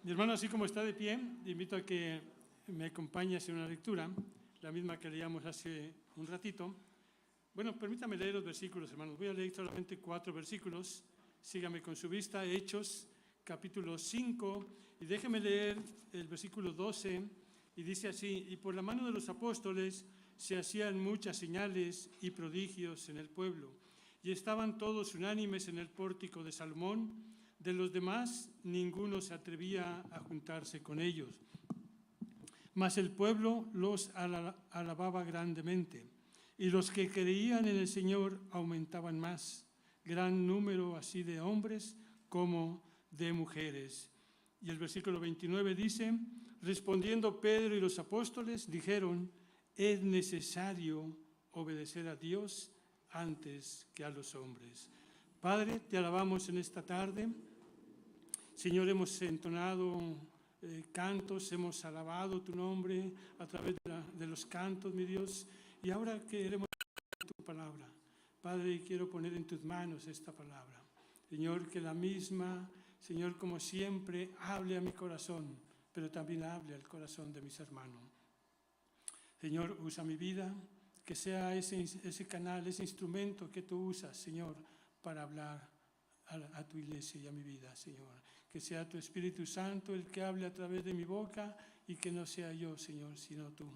Mi hermano, así como está de pie, le invito a que me acompañe en una lectura, la misma que leíamos hace un ratito. Bueno, permítame leer los versículos, hermanos. Voy a leer solamente 4 versículos. Sígame con su vista. Hechos, capítulo 5, y déjeme leer el versículo 12, y dice así: y por la mano de los apóstoles se hacían muchas señales y prodigios en el pueblo, y estaban todos unánimes en el pórtico de Salomón. De los demás, ninguno se atrevía a juntarse con ellos. Mas el pueblo los alababa grandemente, y los que creían en el Señor aumentaban más, gran número así de hombres como de mujeres. Y el versículo 29 dice: respondiendo Pedro y los apóstoles, dijeron: es necesario obedecer a Dios antes que a los hombres. Padre, te alabamos en esta tarde. Señor, hemos entonado cantos, hemos alabado tu nombre a través de los cantos, mi Dios, y ahora queremos tu palabra. Padre, quiero poner en tus manos esta palabra. Señor, que la misma, Señor, como siempre, hable a mi corazón, pero también hable al corazón de mis hermanos. Señor, usa mi vida, que sea ese canal, ese instrumento que tú usas, Señor, para hablar a tu iglesia y a mi vida, Señor. Que sea tu Espíritu Santo el que hable a través de mi boca y que no sea yo, Señor, sino tú.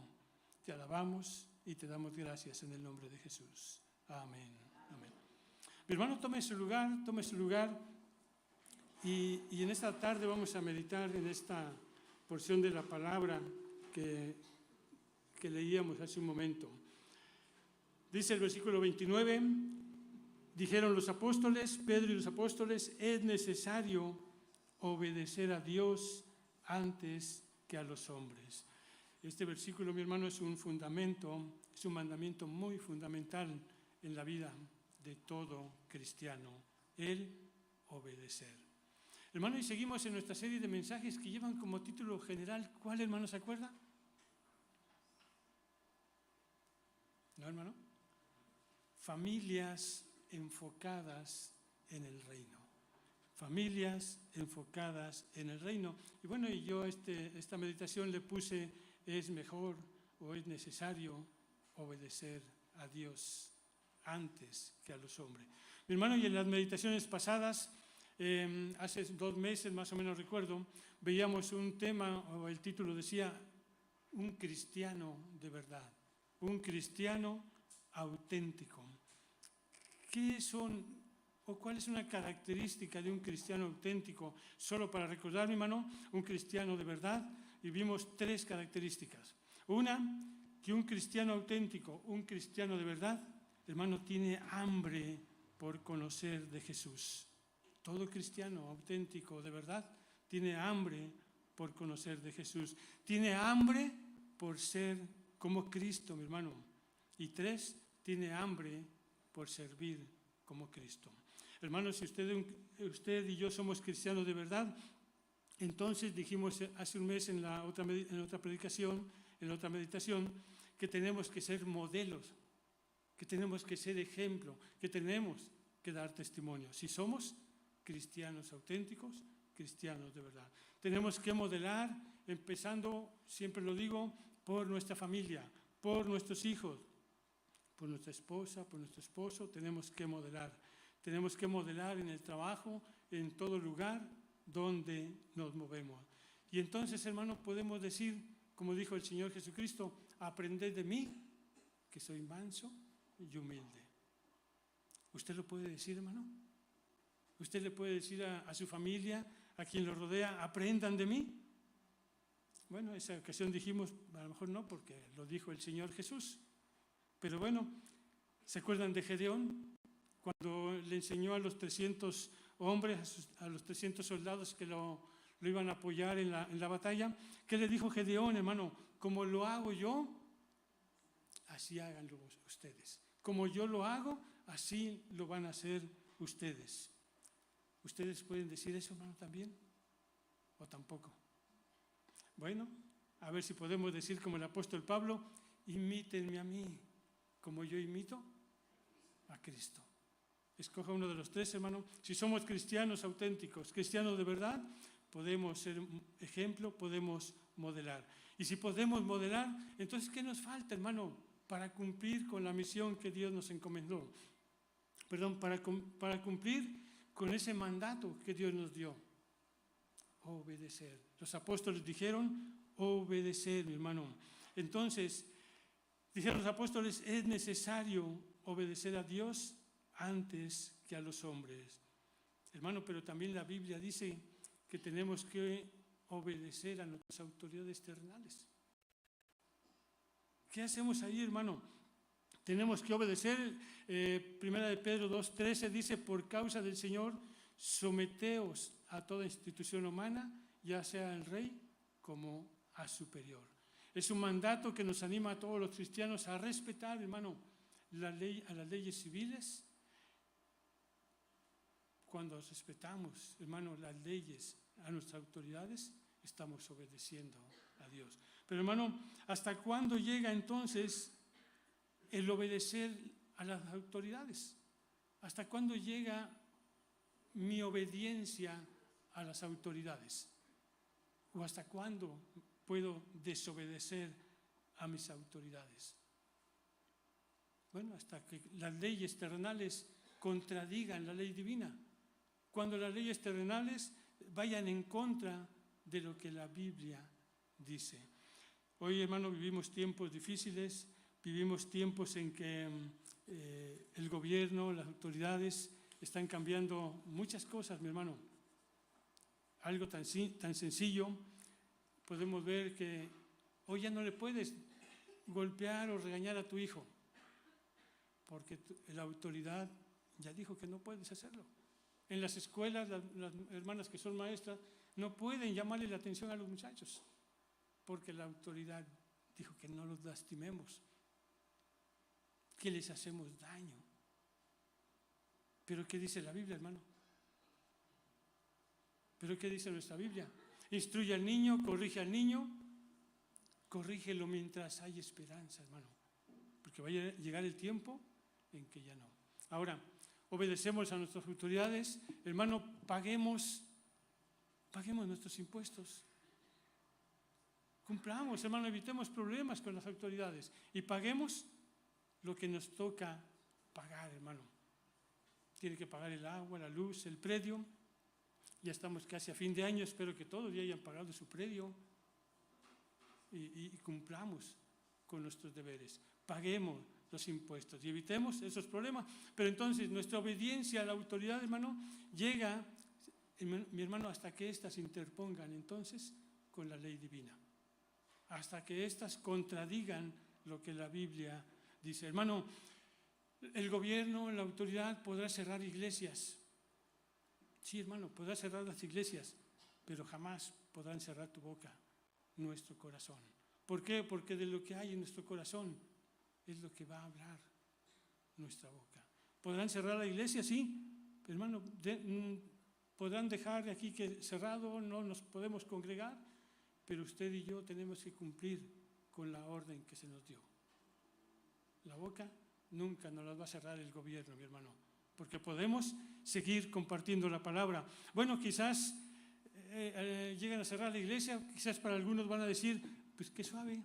Te alabamos y te damos gracias en el nombre de Jesús. Amén. Amén. Mi hermano, tome su lugar y en esta tarde vamos a meditar en esta porción de la palabra que leíamos hace un momento. Dice el versículo 29, dijeron los apóstoles, Pedro y los apóstoles: es necesario obedecer a Dios antes que a los hombres. Este versículo, mi hermano, es un mandamiento muy fundamental en la vida de todo cristiano, el obedecer. Hermano, y seguimos en nuestra serie de mensajes que llevan como título general, ¿cuál, hermano, se acuerda? ¿No, hermano? Familias enfocadas en el reino. Familias enfocadas en el reino. Y bueno, y yo esta meditación le puse: es mejor o es necesario obedecer a Dios antes que a los hombres. Mi hermano, y en las meditaciones pasadas, hace 2 meses más o menos recuerdo, veíamos un tema, o el título decía: un cristiano de verdad, un cristiano auténtico. ¿Qué son o cuál es una característica de un cristiano auténtico? Solo para recordar, mi hermano, un cristiano de verdad, y vimos 3 características. Una, que un cristiano auténtico, un cristiano de verdad, hermano, tiene hambre por conocer de Jesús. Todo cristiano auténtico de verdad tiene hambre por conocer de Jesús. Tiene hambre por ser como Cristo, mi hermano. Y 3, tiene hambre por servir como Cristo. Hermanos, si usted y yo somos cristianos de verdad, entonces dijimos hace un mes en otra predicación, en otra meditación, que tenemos que ser modelos, que tenemos que ser ejemplo, que tenemos que dar testimonio. Si somos cristianos auténticos, cristianos de verdad. Tenemos que modelar, empezando, siempre lo digo, por nuestra familia, por nuestros hijos, por nuestra esposa, por nuestro esposo. Tenemos que modelar. Tenemos que modelar en el trabajo, en todo lugar donde nos movemos. Y entonces, hermanos, podemos decir, como dijo el Señor Jesucristo: aprended de mí, que soy manso y humilde. ¿Usted lo puede decir, hermano? ¿Usted le puede decir a su familia, a quien lo rodea: aprendan de mí? Bueno, esa ocasión dijimos, a lo mejor no, porque lo dijo el Señor Jesús. Pero bueno, ¿se acuerdan de Gedeón? Cuando le enseñó a los 300 hombres, a los 300 soldados que lo iban a apoyar en la batalla, ¿qué le dijo Gedeón, hermano? Como lo hago yo, así háganlo ustedes. Como yo lo hago, así lo van a hacer ustedes. ¿Ustedes pueden decir eso, hermano, también? ¿O tampoco? Bueno, a ver si podemos decir como el apóstol Pablo: imítenme a mí, como yo imito a Cristo. Escoja uno de los 3, hermano. Si somos cristianos auténticos, cristianos de verdad, podemos ser ejemplo, podemos modelar. Y si podemos modelar, entonces, ¿qué nos falta, hermano, para cumplir con la misión que Dios nos encomendó? Perdón, para cumplir con ese mandato que Dios nos dio. Obedecer. Los apóstoles dijeron, obedecer, mi hermano. Entonces, dijeron los apóstoles, es necesario obedecer a Dios antes que a los hombres. Hermano, pero también la Biblia dice que tenemos que obedecer a nuestras autoridades terrenales. ¿Qué hacemos ahí, hermano? Tenemos que obedecer. Primera de Pedro 2:13 dice, por causa del Señor, someteos a toda institución humana, ya sea al rey como a superior. Es un mandato que nos anima a todos los cristianos a respetar, hermano, a las leyes civiles. Cuando respetamos, hermano, las leyes a nuestras autoridades, estamos obedeciendo a Dios. Pero, hermano, ¿hasta cuándo llega entonces el obedecer a las autoridades? ¿Hasta cuándo llega mi obediencia a las autoridades? ¿O hasta cuándo puedo desobedecer a mis autoridades? Bueno, hasta que las leyes terrenales contradigan la ley divina. Cuando las leyes terrenales vayan en contra de lo que la Biblia dice. Hoy, hermano, vivimos tiempos difíciles, vivimos tiempos en que el gobierno, las autoridades están cambiando muchas cosas, mi hermano. Algo tan sencillo, podemos ver que hoy ya no le puedes golpear o regañar a tu hijo, porque la autoridad ya dijo que no puedes hacerlo. En las escuelas, las hermanas que son maestras no pueden llamarle la atención a los muchachos, porque la autoridad dijo que no los lastimemos, que les hacemos daño. ¿Pero qué dice la Biblia, hermano? ¿Pero qué dice nuestra Biblia? Instruye al niño, corrige al niño, corrígelo mientras hay esperanza, hermano, porque va a llegar el tiempo en que ya no. Ahora, obedecemos a nuestras autoridades, hermano, paguemos nuestros impuestos. Cumplamos, hermano, evitemos problemas con las autoridades y paguemos lo que nos toca pagar, hermano. Tiene que pagar el agua, la luz, el predio. Ya estamos casi a fin de año, espero que todos ya hayan pagado su predio y cumplamos con nuestros deberes. Paguemos los impuestos y evitemos esos problemas. Pero entonces nuestra obediencia a la autoridad, hermano, llega, mi hermano, hasta que éstas interpongan entonces con la ley divina. Hasta que éstas contradigan lo que la Biblia dice. Hermano, el gobierno, la autoridad podrá cerrar iglesias. Sí, hermano, podrá cerrar las iglesias, pero jamás podrán cerrar tu boca, nuestro corazón. ¿Por qué? Porque de lo que hay en nuestro corazón es lo que va a hablar nuestra boca. ¿Podrán cerrar la iglesia? Sí, pero, hermano, podrán dejar aquí que cerrado, no nos podemos congregar, pero usted y yo tenemos que cumplir con la orden que se nos dio. La boca nunca nos la va a cerrar el gobierno, mi hermano, porque podemos seguir compartiendo la palabra. Bueno, quizás lleguen a cerrar la iglesia, quizás para algunos van a decir, pues qué suave,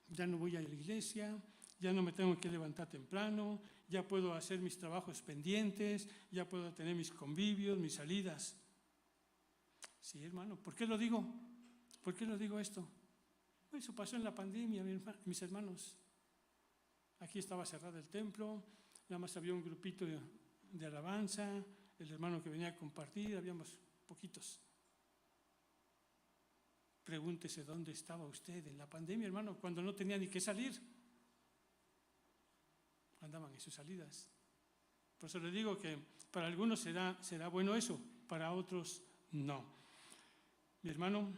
ya no voy a la iglesia, ya no me tengo que levantar temprano, ya puedo hacer mis trabajos pendientes, ya puedo tener mis convivios, mis salidas. Sí, hermano, ¿por qué lo digo? ¿Por qué lo digo esto? Eso pasó en la pandemia, mis hermanos. Aquí estaba cerrado el templo, nada más había un grupito de alabanza, el hermano que venía a compartir, habíamos poquitos. Pregúntese dónde estaba usted en la pandemia, hermano, cuando no tenía ni que salir. Andaban en sus salidas. Por eso le digo que para algunos será bueno eso, para otros no. Mi hermano,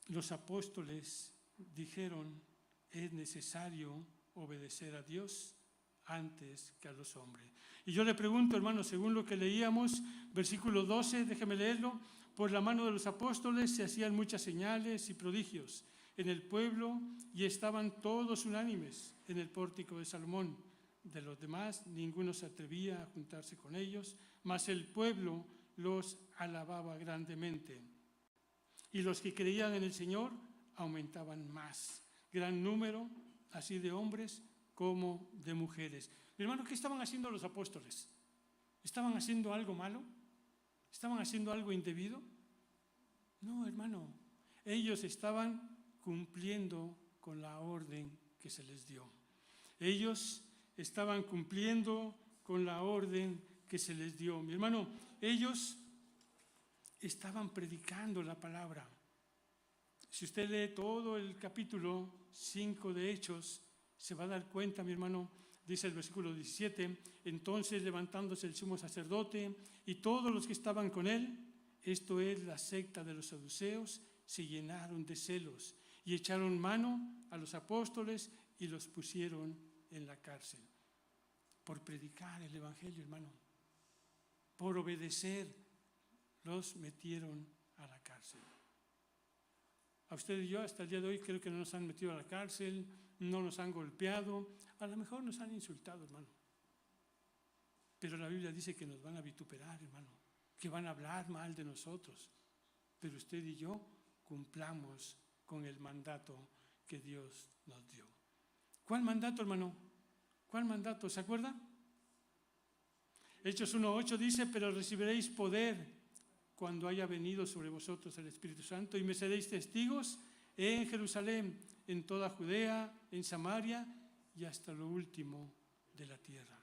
los apóstoles dijeron, es necesario obedecer a Dios antes que a los hombres. Y yo le pregunto, hermano, según lo que leíamos, versículo 12, déjeme leerlo, por la mano de los apóstoles se hacían muchas señales y prodigios en el pueblo y estaban todos unánimes en el pórtico de Salomón. De los demás, ninguno se atrevía a juntarse con ellos, mas el pueblo los alababa grandemente. Y los que creían en el Señor aumentaban más. Gran número, así de hombres como de mujeres. Mi hermano, ¿qué estaban haciendo los apóstoles? ¿Estaban haciendo algo malo? ¿Estaban haciendo algo indebido? No, hermano. Ellos estaban cumpliendo con la orden que se les dio. Ellos estaban cumpliendo con la orden que se les dio. Mi hermano, ellos estaban predicando la palabra. Si usted lee todo el capítulo 5 de Hechos, se va a dar cuenta, mi hermano, dice el versículo 17, entonces levantándose el sumo sacerdote y todos los que estaban con él, esto es la secta de los saduceos, se llenaron de celos y echaron mano a los apóstoles y los pusieron en la cárcel. Por predicar el evangelio, hermano, por obedecer, los metieron a la cárcel. A usted y yo hasta el día de hoy creo que no nos han metido a la cárcel, no nos han golpeado, a lo mejor nos han insultado, hermano. Pero la Biblia dice que nos van a vituperar, hermano, que van a hablar mal de nosotros. Pero usted y yo cumplamos con el mandato que Dios nos dio. ¿Cuál mandato, hermano? ¿Cuál mandato? ¿Se acuerda? Hechos 1:8 dice, pero recibiréis poder cuando haya venido sobre vosotros el Espíritu Santo y me seréis testigos en Jerusalén, en toda Judea, en Samaria y hasta lo último de la tierra.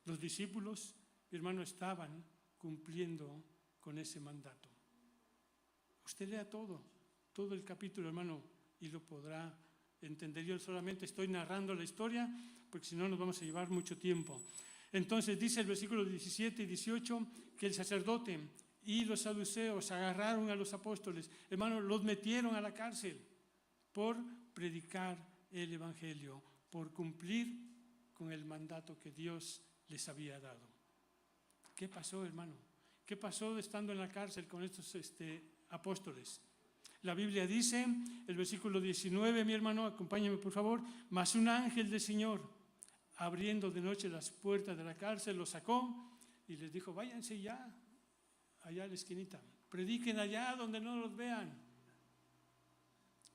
Los discípulos, mi hermano, estaban cumpliendo con ese mandato. Usted lea todo el capítulo, hermano, y lo podrá entender. Yo solamente estoy narrando la historia, porque si no nos vamos a llevar mucho tiempo. Entonces dice el versículo 17 y 18 que el sacerdote y los saduceos agarraron a los apóstoles, hermano, los metieron a la cárcel por predicar el evangelio, por cumplir con el mandato que Dios les había dado. ¿Qué pasó, hermano? ¿Qué pasó estando en la cárcel con estos apóstoles? La Biblia dice, el versículo 19, mi hermano, acompáñame por favor, mas un ángel del Señor, abriendo de noche las puertas de la cárcel, los sacó y les dijo, váyanse ya, allá a la esquinita, prediquen allá donde no los vean.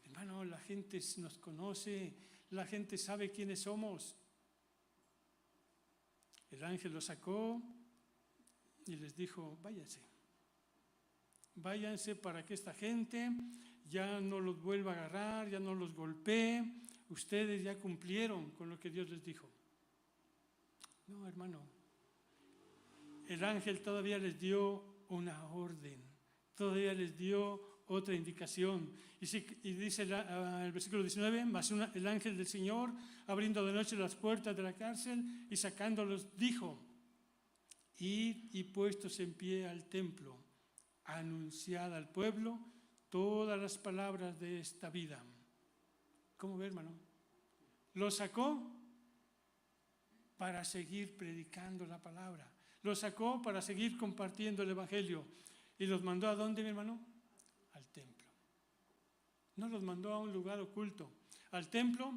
Hermano, la gente nos conoce, la gente sabe quiénes somos. El ángel los sacó y les dijo, váyanse para que esta gente ya no los vuelva a agarrar, ya no los golpee, ustedes ya cumplieron con lo que Dios les dijo. No, hermano, el ángel todavía les dio una orden, todavía les dio otra indicación. Y dice el versículo 19, mas el ángel del Señor, abriendo de noche las puertas de la cárcel y sacándolos, dijo, id y puestos en pie al templo, anunciad al pueblo todas las palabras de esta vida. ¿Cómo ve, hermano? Lo sacó para seguir predicando la palabra. Los sacó para seguir compartiendo el evangelio. ¿Y los mandó a dónde, mi hermano? Al templo. No los mandó a un lugar oculto. Al templo,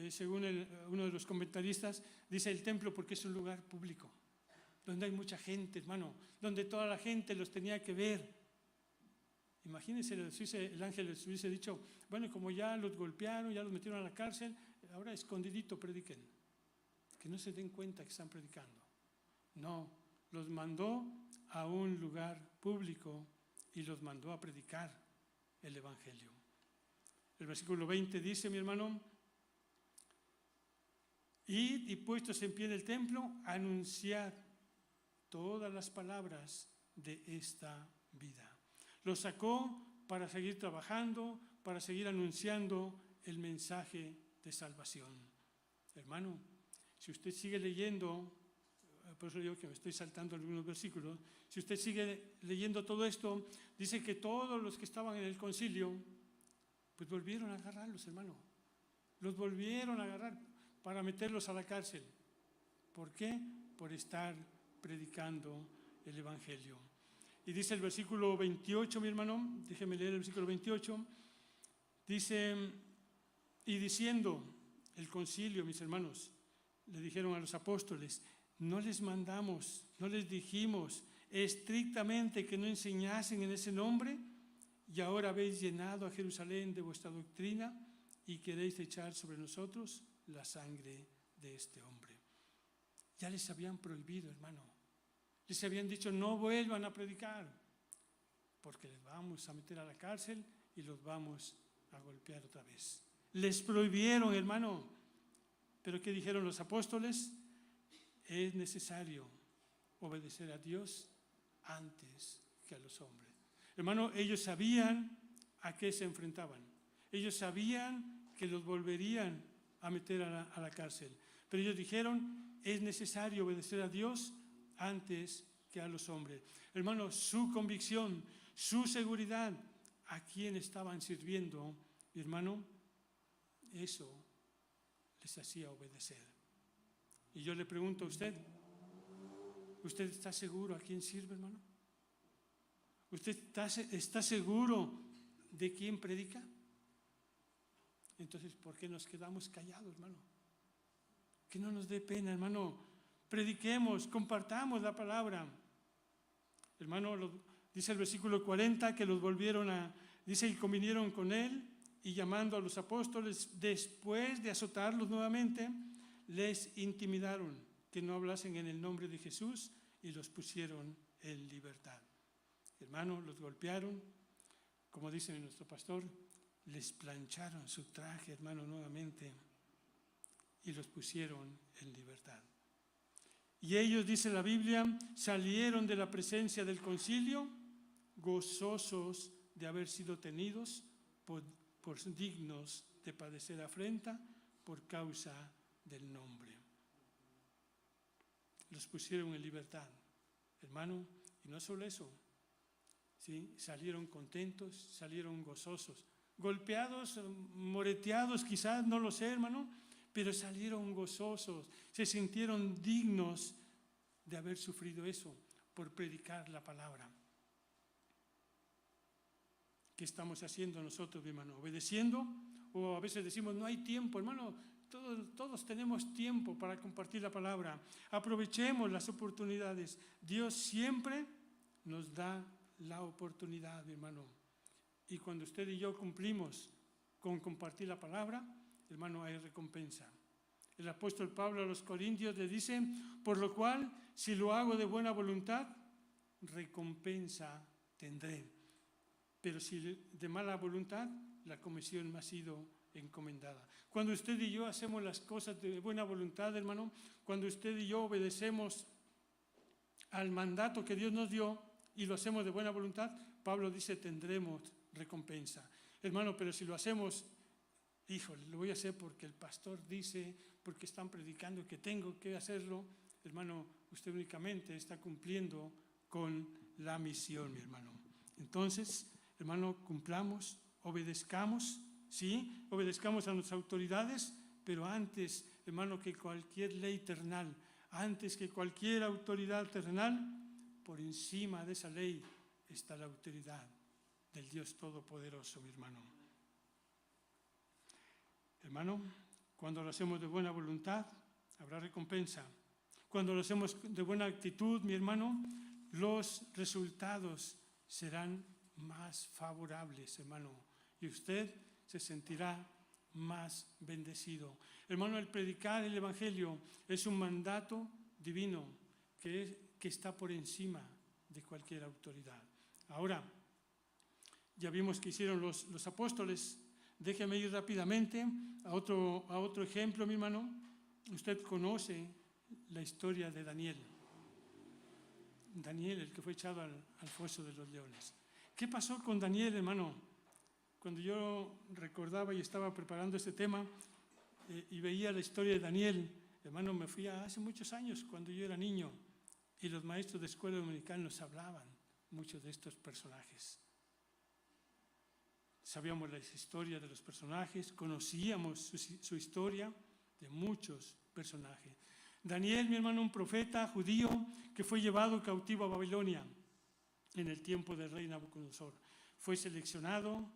según uno de los comentaristas, dice el templo porque es un lugar público, donde hay mucha gente, hermano, donde toda la gente los tenía que ver. Imagínense, el ángel les hubiese dicho, bueno, como ya los golpearon, ya los metieron a la cárcel, ahora escondidito prediquen. Que no se den cuenta que están predicando. No, los mandó a un lugar público y los mandó a predicar el evangelio. El versículo 20 dice, mi hermano, id y puestos en pie del templo, anunciad todas las palabras de esta vida. Los sacó para seguir trabajando, para seguir anunciando el mensaje de salvación. Hermano, si usted sigue leyendo, por eso digo que me estoy saltando algunos versículos, si usted sigue leyendo todo esto, dice que todos los que estaban en el concilio, pues volvieron a agarrarlos, hermano. Los volvieron a agarrar para meterlos a la cárcel. ¿Por qué? Por estar predicando el evangelio. Y dice el versículo 28, mi hermano, déjeme leer el versículo 28, dice, y diciendo el concilio, mis hermanos, le dijeron a los apóstoles, no les mandamos, no les dijimos estrictamente que no enseñasen en ese nombre, y ahora habéis llenado a Jerusalén de vuestra doctrina y queréis echar sobre nosotros la sangre de este hombre. Ya les habían prohibido, hermano. Les habían dicho, no vuelvan a predicar, porque les vamos a meter a la cárcel y los vamos a golpear otra vez. Les prohibieron, hermano. Pero ¿qué dijeron los apóstoles? Es necesario obedecer a Dios antes que a los hombres. Hermano, ellos sabían a qué se enfrentaban. Ellos sabían que los volverían a meter a la cárcel. Pero ellos dijeron, es necesario obedecer a Dios antes que a los hombres. Hermano, su convicción, su seguridad, a quién estaban sirviendo, mi hermano, eso les hacía obedecer. Y yo le pregunto a usted, ¿usted está seguro a quién sirve, hermano? ¿Usted está seguro de quién predica? Entonces, ¿por qué nos quedamos callados, hermano? Que no nos dé pena, hermano. Prediquemos, compartamos la palabra. Hermano, dice el versículo 40 que los volvieron dice, y convinieron con él y llamando a los apóstoles, después de azotarlos nuevamente, les intimidaron que no hablasen en el nombre de Jesús y los pusieron en libertad. Hermano, los golpearon, como dice nuestro pastor, les plancharon su traje, hermano, nuevamente y los pusieron en libertad. Y ellos, dice la Biblia, salieron de la presencia del concilio gozosos de haber sido tenidos por dignos de padecer afrenta por causa del nombre. Los pusieron en libertad, hermano, y no solo eso, ¿sí? Salieron contentos, salieron gozosos, golpeados, moreteados quizás, no lo sé, hermano, pero salieron gozosos, se sintieron dignos de haber sufrido eso por predicar la palabra. ¿Qué estamos haciendo nosotros, mi hermano? ¿Obedeciendo? O a veces decimos, no hay tiempo, hermano. Todos tenemos tiempo para compartir la palabra. Aprovechemos las oportunidades. Dios siempre nos da la oportunidad, mi hermano. Y cuando usted y yo cumplimos con compartir la palabra, hermano, hay recompensa. El apóstol Pablo a los Corintios le dice, por lo cual, si lo hago de buena voluntad, recompensa tendré. Pero si de mala voluntad, la comisión me ha sido encomendada. Cuando usted y yo hacemos las cosas de buena voluntad, hermano, cuando usted y yo obedecemos al mandato que Dios nos dio y lo hacemos de buena voluntad, Pablo dice, tendremos recompensa. Hermano, pero si lo hacemos, híjole, lo voy a hacer porque el pastor dice, porque están predicando que tengo que hacerlo, hermano, usted únicamente está cumpliendo con la misión, mi hermano. Entonces, hermano, cumplamos, obedezcamos, ¿sí? Obedezcamos a nuestras autoridades, pero antes, hermano, que cualquier ley terrenal, antes que cualquier autoridad terrenal, por encima de esa ley está la autoridad del Dios Todopoderoso, mi hermano. Hermano, cuando lo hacemos de buena voluntad, habrá recompensa. Cuando lo hacemos de buena actitud, mi hermano, los resultados serán más favorables, hermano, y usted se sentirá más bendecido. Hermano, el predicar el Evangelio es un mandato divino que está por encima de cualquier autoridad. Ahora, ya vimos que hicieron los apóstoles. Déjeme ir rápidamente a otro ejemplo, mi hermano. Usted conoce la historia de Daniel. Daniel, el que fue echado al foso de los leones. ¿Qué pasó con Daniel, hermano? Cuando yo recordaba y estaba preparando este tema y veía la historia de Daniel, hermano, me fui hace muchos años, cuando yo era niño, y los maestros de escuela dominical nos hablaban mucho de estos personajes. Sabíamos la historia de los personajes, conocíamos su historia de muchos personajes. Daniel, mi hermano, un profeta judío que fue llevado cautivo a Babilonia en el tiempo del rey Nabucodonosor. Fue seleccionado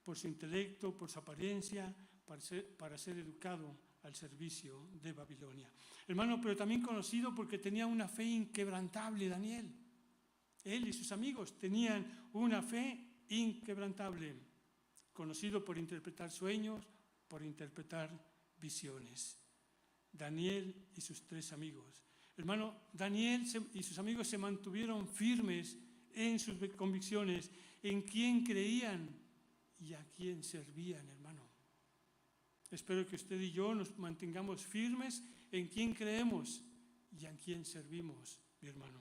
por su intelecto, por su apariencia, para ser educado al servicio de Babilonia. Hermano, pero también conocido porque tenía una fe inquebrantable, Daniel. Él y sus amigos tenían una fe inquebrantable, conocido por interpretar sueños, por interpretar visiones. Daniel y sus 3 amigos. Hermano, Daniel y sus amigos se mantuvieron firmes en sus convicciones, en quién creían y a quién servían, hermano. Espero que usted y yo nos mantengamos firmes en quién creemos y a quién servimos, mi hermano.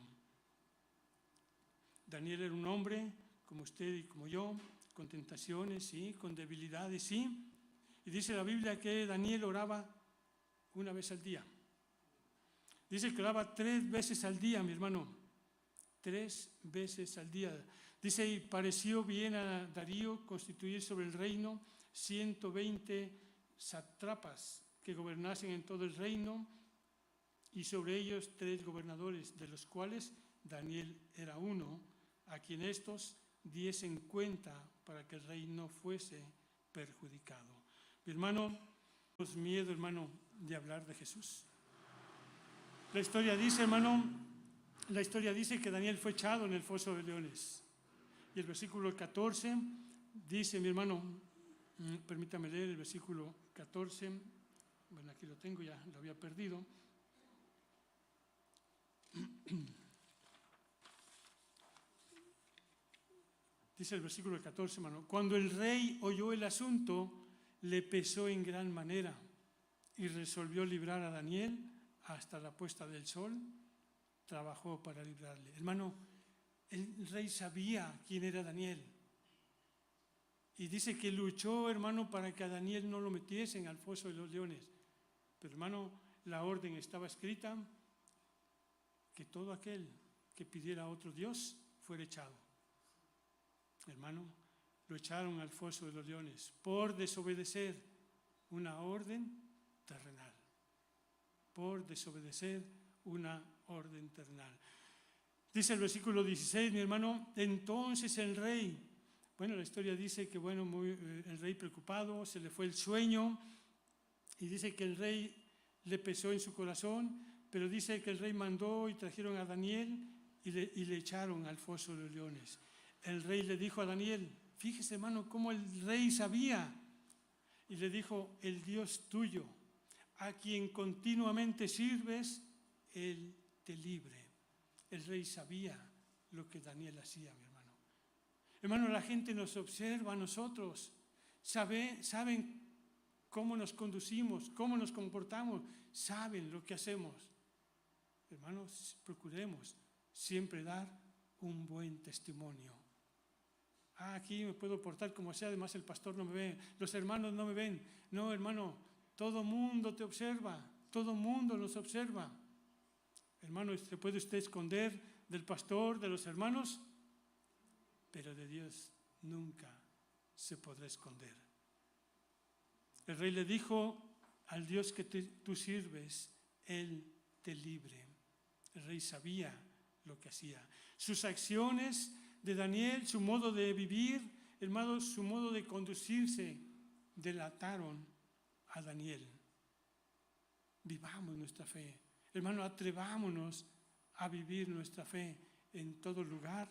Daniel era un hombre como usted y como yo, con tentaciones, sí, con debilidades, sí. Y dice la Biblia que Daniel oraba una vez al día. Dice que oraba 3 veces al día, mi hermano. 3 veces al día. Dice, y pareció bien a Darío constituir sobre el reino 120 sátrapas que gobernasen en todo el reino, y sobre ellos 3 gobernadores, de los cuales Daniel era uno, a quien estos diesen cuenta para que el rey no fuese perjudicado. Mi hermano, tenemos miedo, hermano, de hablar de Jesús. La historia dice, hermano, que Daniel fue echado en el foso de leones. Y el versículo 14 dice, mi hermano, permítame leer el versículo 14. Bueno, aquí lo tengo, ya lo había perdido. Dice el versículo 14, hermano, cuando el rey oyó el asunto, le pesó en gran manera y resolvió librar a Daniel hasta la puesta del sol. Trabajó para librarle. Hermano, el rey sabía quién era Daniel. Y dice que luchó, hermano, para que a Daniel no lo metiesen al foso de los leones. Pero, hermano, la orden estaba escrita que todo aquel que pidiera a otro Dios fuera echado. Hermano, lo echaron al foso de los leones por desobedecer una orden terrenal. Por desobedecer una orden terrenal. Dice el versículo 16, mi hermano, entonces el rey, bueno, la historia dice que, bueno, el rey preocupado, se le fue el sueño, y dice que el rey le pesó en su corazón, pero dice que el rey mandó y trajeron a Daniel y le echaron al foso de los leones. El rey le dijo a Daniel, fíjese, hermano, cómo el rey sabía, y le dijo, el Dios tuyo, a quien continuamente sirves, Él te libre. El rey sabía lo que Daniel hacía, mi hermano. Hermano, la gente nos observa a nosotros, saben cómo nos conducimos, cómo nos comportamos, saben lo que hacemos. Hermanos, procuremos siempre dar un buen testimonio. Aquí me puedo portar como sea, además el pastor no me ve, los hermanos no me ven. No, hermano, todo mundo te observa, todo mundo nos observa. Hermano, ¿se puede usted esconder del pastor, de los hermanos? Pero de Dios nunca se podrá esconder. El rey le dijo al Dios que tú sirves, Él te libre. El rey sabía lo que hacía. Sus acciones de Daniel, su modo de vivir, hermano, su modo de conducirse, delataron a Daniel. Vivamos nuestra fe. Hermano, atrevámonos a vivir nuestra fe en todo lugar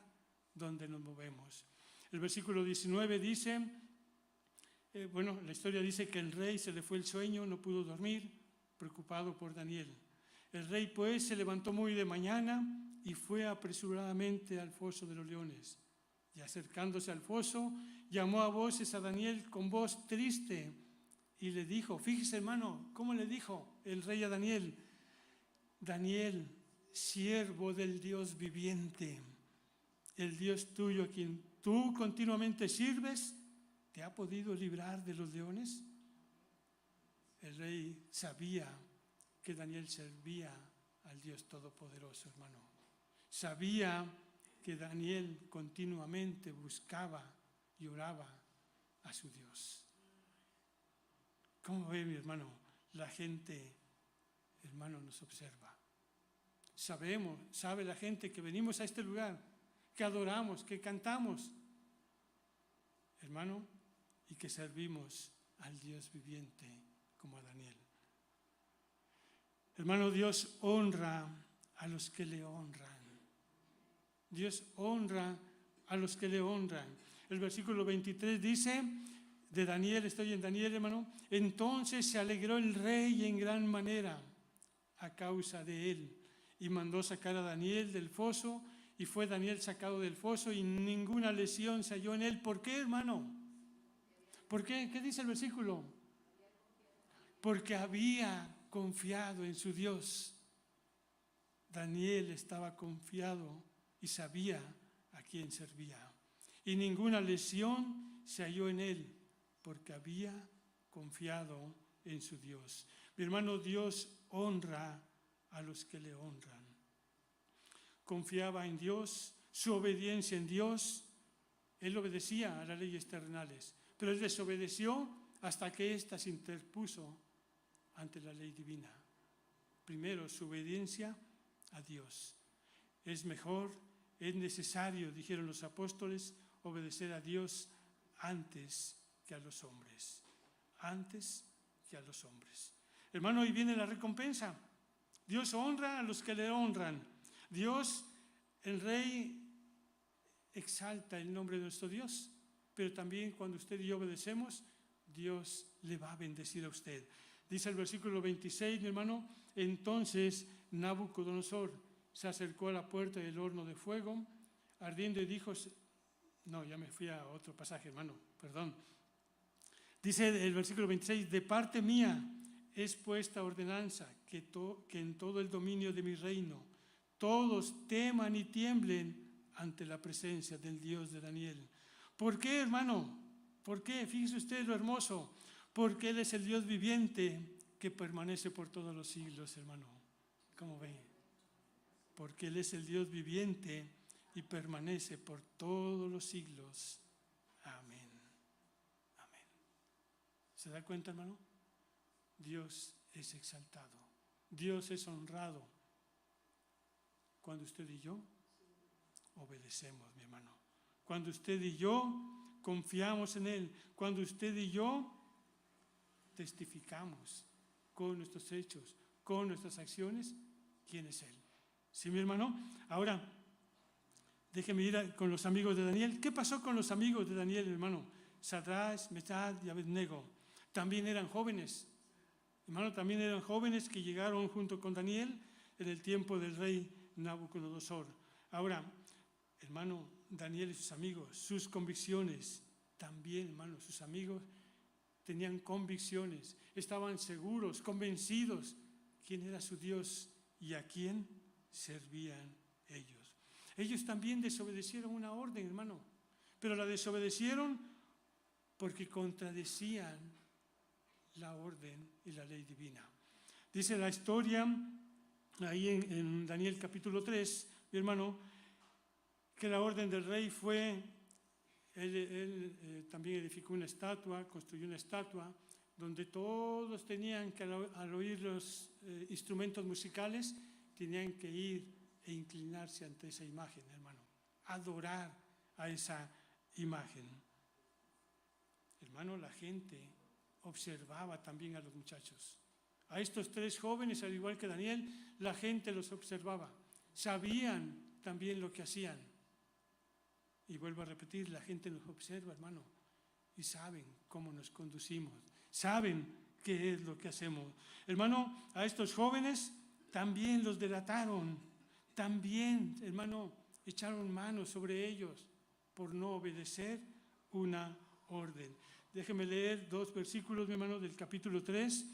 donde nos movemos. El versículo 19 dice, la historia dice que el rey se le fue el sueño, no pudo dormir, preocupado por Daniel. El rey pues se levantó muy de mañana y fue apresuradamente al foso de los leones. Y acercándose al foso, llamó a voces a Daniel con voz triste y le dijo, fíjese, hermano, ¿cómo le dijo el rey a Daniel? Daniel, siervo del Dios viviente, el Dios tuyo a quien tú continuamente sirves, ¿te ha podido librar de los leones? El rey sabía que Daniel servía al Dios Todopoderoso, hermano. Sabía que Daniel continuamente buscaba y oraba a su Dios. ¿Cómo ve, mi hermano? La gente, hermano, nos observa. Sabe la gente que venimos a este lugar, que adoramos, que cantamos, hermano, y que servimos al Dios viviente como a Daniel. Hermano, Dios honra a los que le honran. Dios honra a los que le honran. El versículo 23 dice, de Daniel, estoy en Daniel, hermano, entonces se alegró el rey en gran manera a causa de él y mandó sacar a Daniel del foso, y fue Daniel sacado del foso y ninguna lesión se halló en él. ¿Por qué, hermano? ¿Por qué? ¿Qué dice el versículo? Porque había confiado en su Dios. Daniel estaba confiado y sabía a quién servía. Y ninguna lesión se halló en él, porque había confiado en su Dios. Mi hermano, Dios honra a los que le honran. Confiaba en Dios, su obediencia en Dios. Él obedecía a las leyes terrenales, pero él desobedeció hasta que ésta se interpuso ante la ley divina. Primero, su obediencia a Dios. Es mejor, es necesario, dijeron los apóstoles, obedecer a Dios antes que a los hombres. Antes que a los hombres. Hermano, ahí viene la recompensa. Dios honra a los que le honran. Dios, el Rey, exalta el nombre de nuestro Dios, pero también cuando usted y yo obedecemos, Dios le va a bendecir a usted. Dice el versículo 26, mi hermano, entonces Nabucodonosor se acercó a la puerta del horno de fuego, ardiendo, y dijo, no, ya me fui a otro pasaje, hermano, perdón. Dice el versículo 26, de parte mía es puesta ordenanza que en todo el dominio de mi reino todos teman y tiemblen ante la presencia del Dios de Daniel. ¿Por qué, hermano? ¿Por qué? Fíjese usted lo hermoso. Porque Él es el Dios viviente que permanece por todos los siglos, hermano. ¿Cómo ve? Porque Él es el Dios viviente y permanece por todos los siglos. Amén. Amén. ¿Se da cuenta, hermano? Dios es exaltado. Dios es honrado. Cuando usted y yo obedecemos, mi hermano. Cuando usted y yo confiamos en Él. Cuando usted y yo testificamos con nuestros hechos, con nuestras acciones, quién es Él. ¿Sí, mi hermano? Ahora, déjeme ir con los amigos de Daniel. ¿Qué pasó con los amigos de Daniel, hermano? Sadrach, Mesach y Abednego. También eran jóvenes. Hermano, también eran jóvenes que llegaron junto con Daniel en el tiempo del rey Nabucodonosor. Ahora, hermano, Daniel y sus amigos, sus convicciones, también, hermano, sus amigos tenían convicciones, estaban seguros, convencidos quién era su Dios y a quién servían ellos. Ellos también desobedecieron una orden, hermano, pero la desobedecieron porque contradecían la orden y la ley divina. Dice la historia ahí en Daniel capítulo 3, mi hermano, que la orden del rey fue, él también edificó una estatua, construyó una estatua, donde todos tenían que, al oír los instrumentos musicales, tenían que ir e inclinarse ante esa imagen, hermano, adorar a esa imagen. Hermano, la gente observaba también a los muchachos. A estos tres jóvenes, al igual que Daniel, la gente los observaba. Sabían también lo que hacían. Y vuelvo a repetir, la gente nos observa, hermano, y saben cómo nos conducimos. Saben qué es lo que hacemos. Hermano, a estos jóvenes también los delataron. También, hermano, echaron mano sobre ellos por no obedecer una orden. Déjeme leer 2 versículos, mi hermano, del capítulo 3.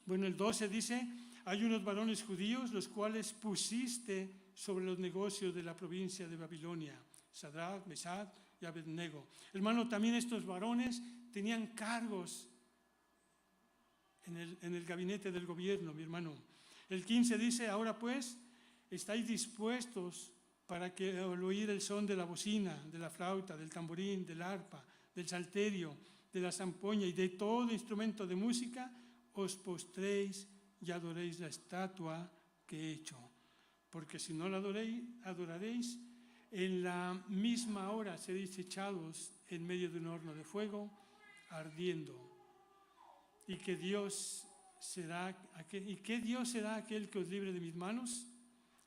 Bueno, el 12 dice, hay unos varones judíos los cuales pusiste sobre los negocios de la provincia de Babilonia, Sadrach, Mesach y Abednego. Hermano, también estos varones tenían cargos en el gabinete del gobierno, mi hermano. El 15 dice, ahora pues, estáis dispuestos para que al oír el son de la bocina, de la flauta, del tamborín, del arpa, del salterio, de la zampoña y de todo instrumento de música, os postréis y adoréis la estatua que he hecho. Porque si no la adoraréis, en la misma hora seréis echados en medio de un horno de fuego ardiendo. ¿Y qué Dios será aquel que os libre de mis manos?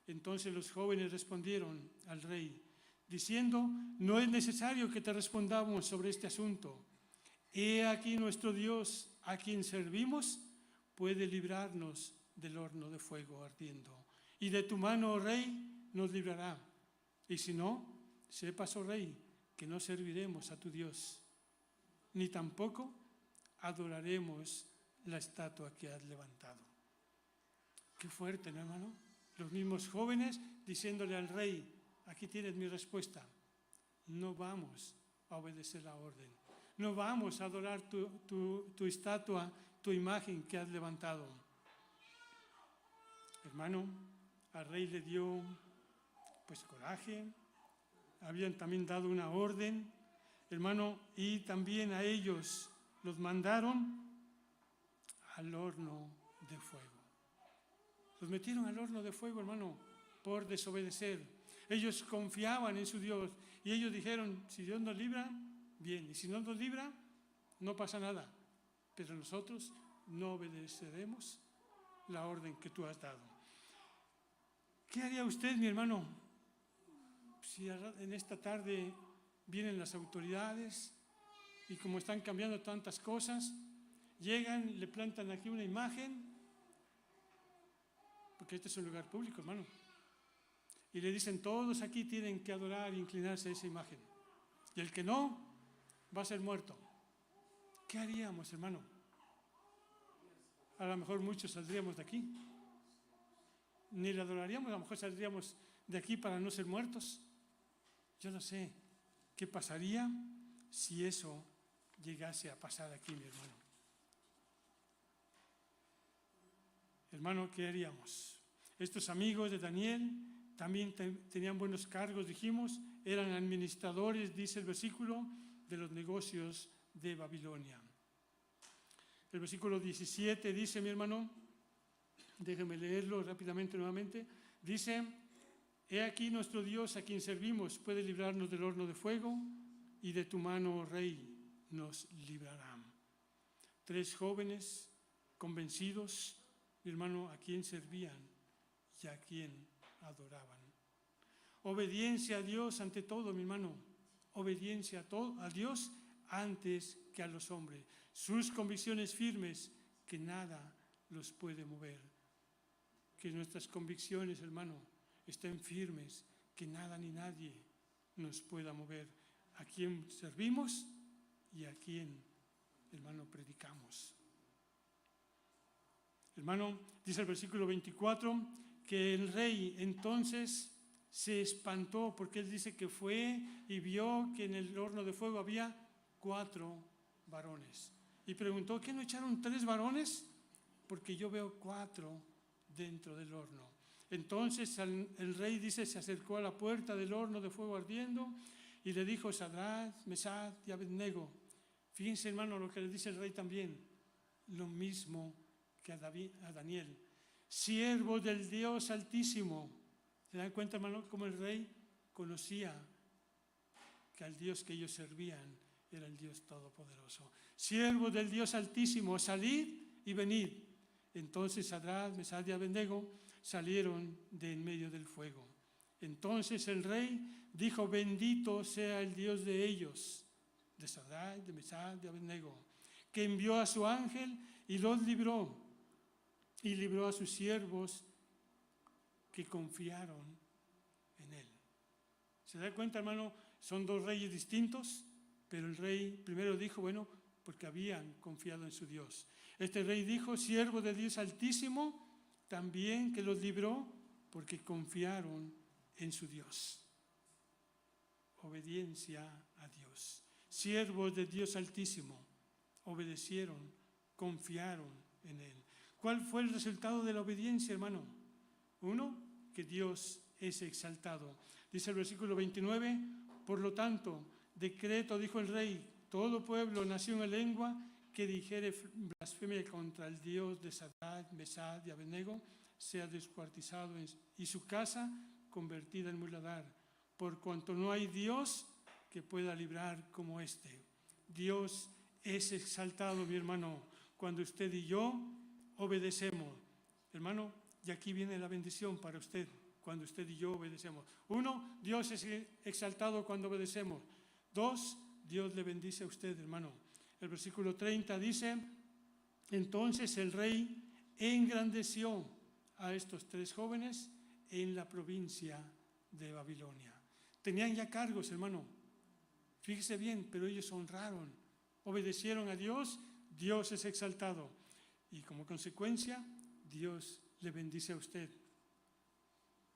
Entonces los jóvenes respondieron al rey, diciendo: no es necesario que te respondamos sobre este asunto. He aquí nuestro Dios, a quien servimos, puede librarnos del horno de fuego ardiendo. Y de tu mano, oh rey, nos librará. Y si no, sepas, oh rey, que no serviremos a tu Dios, ni tampoco adoraremos la estatua que has levantado. Qué fuerte, ¿no, hermano? Los mismos jóvenes diciéndole al rey: aquí tienes mi respuesta. No vamos a obedecer la orden. No vamos a adorar tu estatua, tu imagen que has levantado. Hermano, al rey le dio pues coraje. Habían también dado una orden, hermano, y también a ellos los mandaron al horno de fuego. Los metieron al horno de fuego, hermano, por desobedecer. Ellos confiaban en su Dios y ellos dijeron: si Dios nos libra, bien, y si no nos libra, no pasa nada. Pero nosotros no obedeceremos la orden que tú has dado. ¿Qué haría usted, mi hermano, si en esta tarde vienen las autoridades y como están cambiando tantas cosas, llegan, le plantan aquí una imagen, porque este es un lugar público, hermano, y le dicen: todos aquí tienen que adorar e inclinarse a esa imagen, y el que no, va a ser muerto? ¿Qué haríamos, hermano? A lo mejor muchos saldríamos de aquí, ni le adoraríamos, a lo mejor saldríamos de aquí para no ser muertos. Yo no sé qué pasaría si eso llegase a pasar aquí, mi hermano. Hermano, ¿qué haríamos? Estos amigos de Daniel también tenían buenos cargos, dijimos, eran administradores, dice el versículo, de los negocios de Babilonia. El versículo 17 dice, mi hermano, déjeme leerlo rápidamente nuevamente, dice: he aquí nuestro Dios, a quien servimos, puede librarnos del horno de fuego, y de tu mano, oh rey, nos librarán. 3 jóvenes convencidos, mi hermano, a quien servían y a quien adoraban. Obediencia a Dios ante todo, mi hermano. Obediencia a Dios antes que a los hombres. Sus convicciones firmes, que nada los puede mover. Que nuestras convicciones, hermano, estén firmes, que nada ni nadie nos pueda mover. A quién servimos y a quién, hermano, predicamos. Hermano, dice el versículo 24, que el rey entonces se espantó, porque él dice que fue y vio que en el horno de fuego había 4 varones. Y preguntó: ¿qué no echaron 3 varones? Porque yo veo 4 dentro del horno. Entonces el rey, dice, se acercó a la puerta del horno de fuego ardiendo y le dijo: Sadrach, Mesach y Abednego. Fíjense, hermano, lo que le dice el rey también, lo mismo que a Daniel: siervos del Dios Altísimo. ¿Se dan cuenta, hermano, cómo el rey conocía que al Dios que ellos servían era el Dios Todopoderoso? Siervos del Dios Altísimo, salid y venid. Entonces Sadrach, Mesach y Abednego salieron de en medio del fuego. Entonces el rey dijo: bendito sea el Dios de ellos, de Sadrach, de Mesach, de Abednego, que envió a su ángel y los libró, y libró a sus siervos que confiaron en él. ¿Se da cuenta, hermano? Son 2 reyes distintos, pero el rey primero dijo, bueno, porque habían confiado en su Dios. Este rey dijo: siervo del Dios Altísimo, también que los libró porque confiaron en su Dios. Obediencia a Dios. Siervos del Dios Altísimo, obedecieron, confiaron en él. ¿Cuál fue el resultado de la obediencia, hermano? 1, que Dios es exaltado. Dice el versículo 29, por lo tanto, decreto, dijo el rey: todo pueblo, nación y lengua que dijere blasfemia contra el Dios de Sadrach, Mesach y Abednego sea descuartizado y su casa convertida en muladar, por cuanto no hay Dios que pueda librar como este. Dios es exaltado, mi hermano, cuando usted y yo obedecemos. Hermano, y aquí viene la bendición para usted. cuando usted y yo obedecemos. 1, Dios es exaltado cuando obedecemos. 2, Dios le bendice a usted, hermano. El versículo 30 dice, entonces el rey engrandeció a estos 3 jóvenes en la provincia de Babilonia. Tenían ya cargos, hermano. Fíjese bien, pero ellos honraron, obedecieron a Dios, Dios es exaltado. Y como consecuencia, Dios le bendice a usted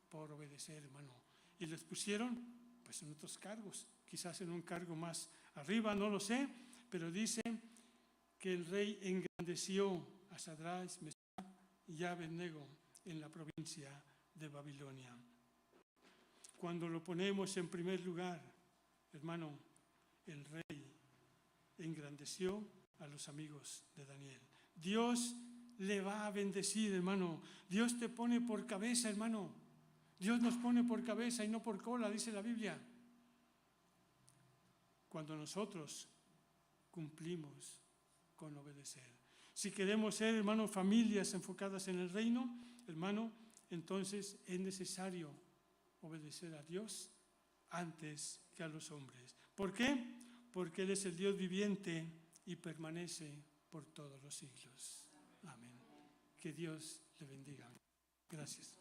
por obedecer, hermano. Y les pusieron, pues, en otros cargos, quizás en un cargo más arriba, no lo sé, pero dice que el rey engrandeció a Sadrach, Mesach y Abednego en la provincia de Babilonia. Cuando lo ponemos en primer lugar, hermano, el rey engrandeció a los amigos de Daniel. Dios le va a bendecir, hermano. Dios te pone por cabeza, hermano. Dios nos pone por cabeza y no por cola, dice la Biblia. Cuando nosotros cumplimos con obedecer. Si queremos ser, hermano, familias enfocadas en el reino, hermano, entonces es necesario obedecer a Dios antes que a los hombres. ¿Por qué? Porque Él es el Dios viviente y permanece por todos los siglos. Amén. Que Dios le bendiga. Gracias.